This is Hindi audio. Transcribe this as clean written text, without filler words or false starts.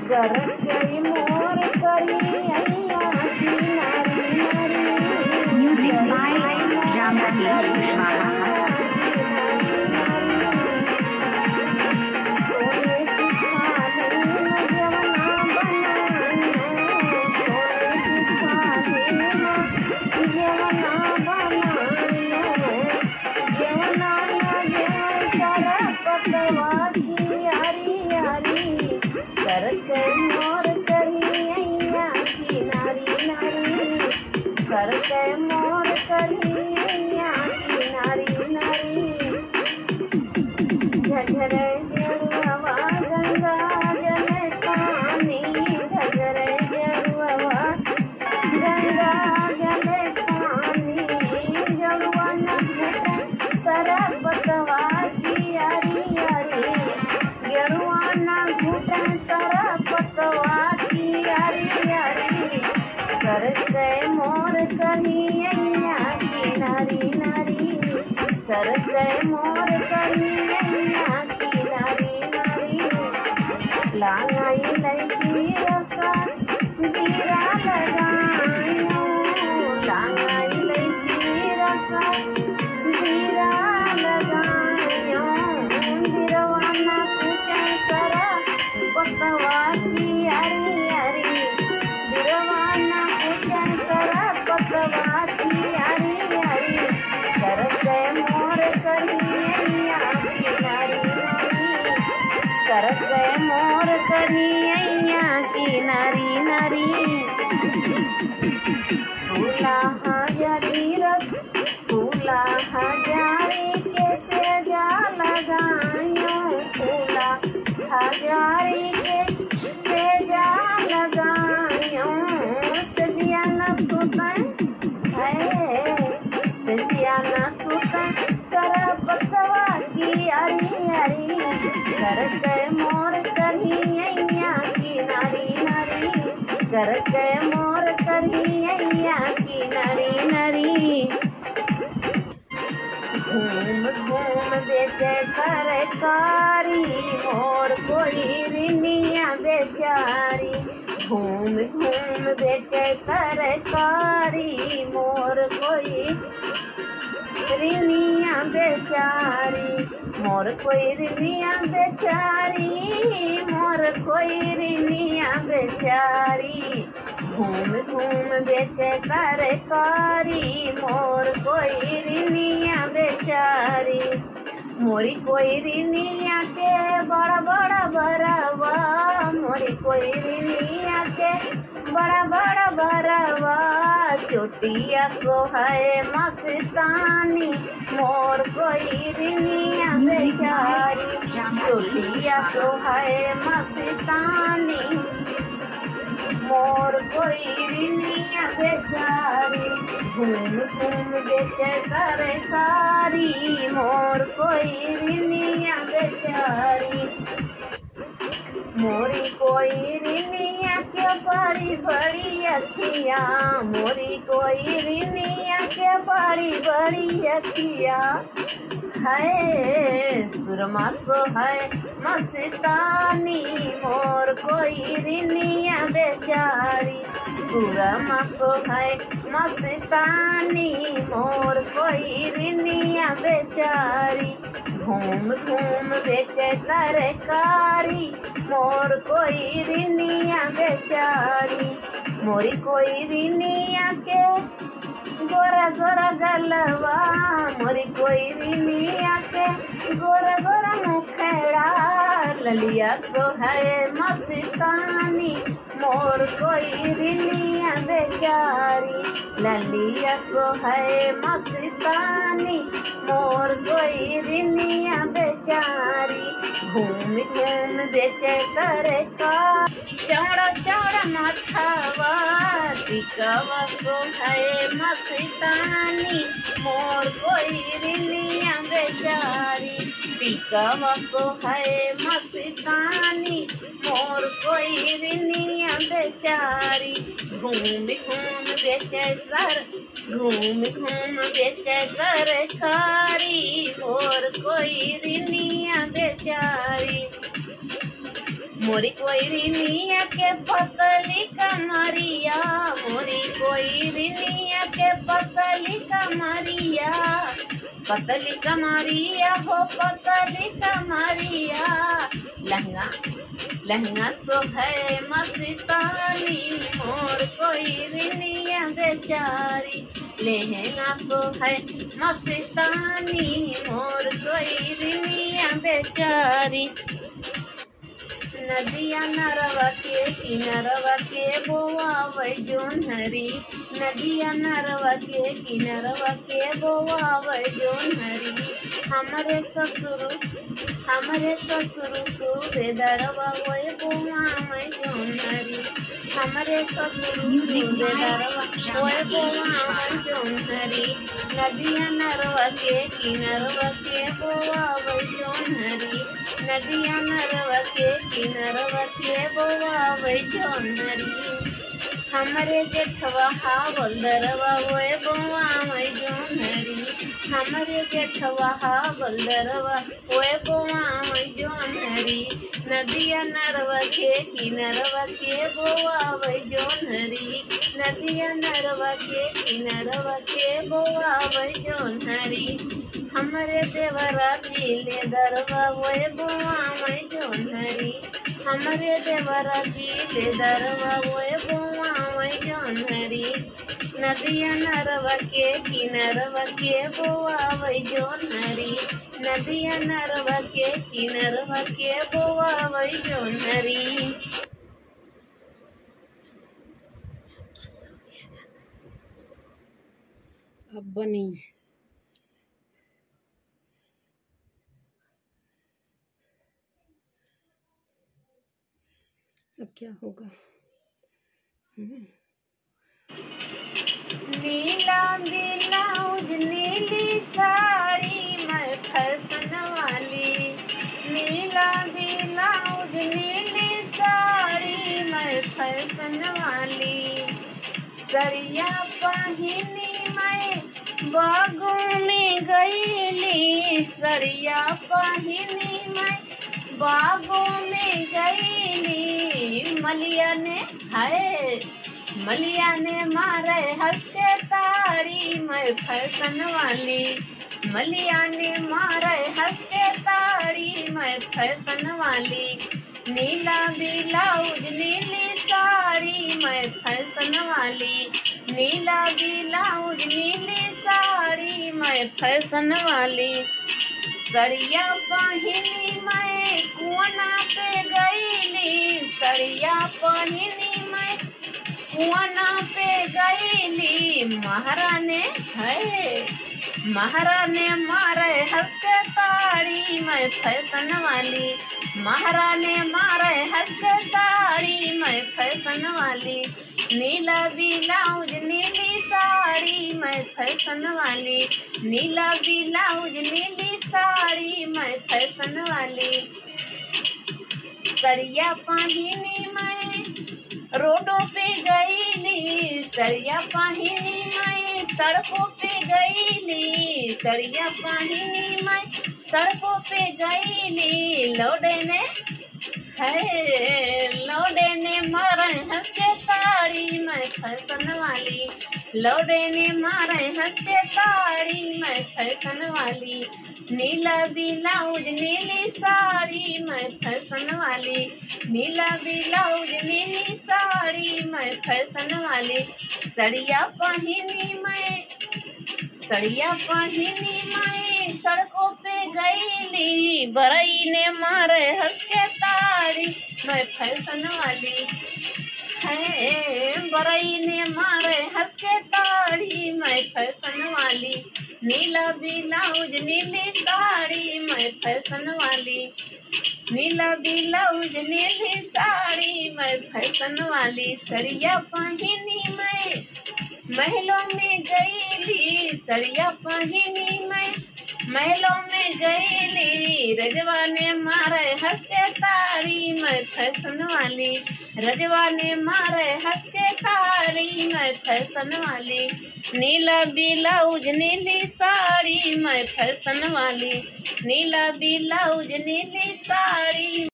कर गई मोर करी अइया की नारी नारी। Music by Ram Rakesh Kushwaha. सोने की थाली में जवना बनाइयो, सोने की थाली में जवना बनाइयो, जवना न जेवन सारा पतवा की यारी यारी। कर के मोर करी अइया की नारी नारी, कर के मोर करी अइया की नारी नारी। झझरे गेरुआ गंगा जल पानी, झझरे गेरुआ गंगा जल पानी, जलवा न घुटे सरपतवा की यारी यारी, गेरुआ न घुटे सरपतवा की यारी यारी। कर के मोर करी अइया की नारी नारी, कर के मोर करी अइया की नारी नारी। लांगाई लैकी रसा बीरा लगाइयो, लांगाई लैकी रसा बीरा लगाइयो, बिरवा न पूछे सरा पतवा की यारी यारी, बिरवा न पूछे सरा पतवा की यारी यारी। कर के मोर करी अइया की नारी नारी, कर के मोर करी अइया की नारी नारी। फूला हजारी रस फूला हजारी के सेजा लगाइयो, फूला हजारी के सेजा लगाइयो, सदिया न सुतै है, सदिया न सुतै सरपतवा की यारी यारी। कर के मोर करी अइया की नारी नारी, कर के मोर करी अइया की नारी नारी। घूम घूम बेचे तरकारी मोर कोई रिनिया बेचारी, घूम घूम बेचे तरकारी मोर कोई रिनिया बेचारी, मोर कोई रिनिया बेचारी, मोर कोई रिनिया बेचारी। घूम घूम बेचे तरकारी मोर कोई रिनिया बेचारी, मोरी कोई रिनिया के बड़ा बड़ा बरवा, मोरी कोई रिनिया के बड़ा बड़ा बरवा। चोटिया सोहाए मस्तानी मोर कोई रिनिया बेचारी, चोटिया सोहाए मस्तानी मोर कोई रिनिया बेचारी। घूम घूम बेचे तरकारी मोर कोई रिनिया बेचारी, मोरी कोई रिनिया के बड़ी बड़ी अखिया, मोरी कोई रिनिया के बड़ी बड़ी अखिया। है सुरमा सो है मस्तानी मोर कोई रिनिया बेचारी, सुरमा सो है मस्तानी मोर कोई रिनिया बेचारी। घूम घूम बेचे तरकारी मोर कोई रिनिया बेचारी, मोरी कोई रिनिया के गोरा गोरा गलवा, मोरी कोई रिनिया के गोरा गोरा मुखड़ा। ललिया सो है मस्तानी मोर कोई रिनिया बेचारी, ललिया सो है मस्तानी मोर कोई रिनिया बेचारी। घूम घूम बेचे तरकारी चौड़ा चौड़ा माथावा, टिकवा सो है मस्तानी मोर कोई रिनिया बेचारी, टिकवा सो है मस्तानी मोर कोई रिनिया बेचारी। घूम घूम बेचे घूम घूम बेचे तरकारी मोर कोई रिनिया बेचारी, मोरी कोई रिनिया के पतली कमरिया, मोरी कोई रिनिया के पतली कमरिया, पतली कमरिया हो पतली कमरिया। लहंगा लहंगा सो है मस्तानी, मोर कोई रिनिया बेचारी। लहंगा सो है मस्तानी, मोर कोई रिनिया बेचारी। नदिया नरवा के किनरवा के बोआवै जोन्हरी, नदिया नरवा के किनरवा के बोआवै जोन्हरी। हमरे ससुर सूबेदारवा ओए बोआवै जोन्हरी, हमरे ससुर सूबेदारवा ओए बोआवै जोन्हरी। नदिया नरवा के किनरवा के बोआवै जोन्हरी, नदिया नरवा के किनरवा के बोआवै जोन्हरी। हमरे जेठवा हावलदरवा ओए बोआवै जोन्हरी, हमरे जेठवा हावलदरवा ओए बोआवै जोन्हरी। नदिया नरवा के किनरवा के बोआवै जोन्हरी, नदिया नरवा के किनरवा के बोआवै जोन्हरी। हमरे देवरा जिले दरवा ओए बोआवै जोन्हरी, हमरे देवरा जिले दरवा ओए बोआवै जोन्हरी। नदिया नरवा के किनरवा के बोआवै जोन्हरी, नदिया नरवा के किनरवा के बोआवै जोन्हरी। अब बनी अब क्या होगा। नीला ब्लाउज नीली साड़ी मैं फैशन वाली, नीला ब्लाउज नीली साड़ी मैं फैशन वाली। सरिया पहिनी मैं बागों में गईली, सरिया पहिनी मैं बागों में गईली। मलिया ने मारे हंस के ताड़ी मैं फैशन वाली, मलिया ने मारे हंस के ताड़ी मैं फैशन वाली। नीला ब्लाउज नीली साड़ी मैं फैशन वाली, नीला ब्लाउज नीली साड़ी मैं फैशन वाली। सरिया पहिनी मैं कुआना पे गईली, सरिया पहिनी मैं कुआना पे गईली। महाराने मारे हंस के ताड़ी मैं फैशन वाली, महाराने मारे हंस के ताड़ी मैं फैशन वाली। नीला ब्लाउज नीली साड़ी मैं फैशन वाली, नीला ब्लाउज नीली साड़ी मैं फैशन वाली। सरिया पहिनी मैं रोडों पे गईली, सरिया पहिनी मैं सड़कों पे गईली, सरिया पहिनी मैं सड़कों पे गईली। लौडे ने मारे हंस के ताड़ी मैं फैशन वाली, लौडे ने मारे हंस के ताड़ी मैं फैशन वाली। नीला ब्लाउज नीली साड़ी मैं फैशन वाली, नीला ब्लाउज नीली साड़ी मैं फैशन वाली। सड़िया पहिनी मैं सड़कों पे गईली, बरई ने मारे हंस के ताड़ी मैं फैशन वाली है, बरई ने मारे हंस के ताड़ी मैं फैशन वाली। नीला ब्लाउज नीली साड़ी मैं फैशन वाली, नीला ब्लाउज नीली साड़ी मैं फैशन वाली। सरिया पहिनी मैं महलों में गईली, सरिया पहिनी मैं महलों में गईली। रजवा ने मारे हंस के ताड़ी मैं फैशन वाली, रजवा ने मारे हंस के ताड़ी मैं फैशन वाली। नीला ब्लाउज नीली साड़ी मैं फैशन वाली, नीला ब्लाउज नीली साड़ी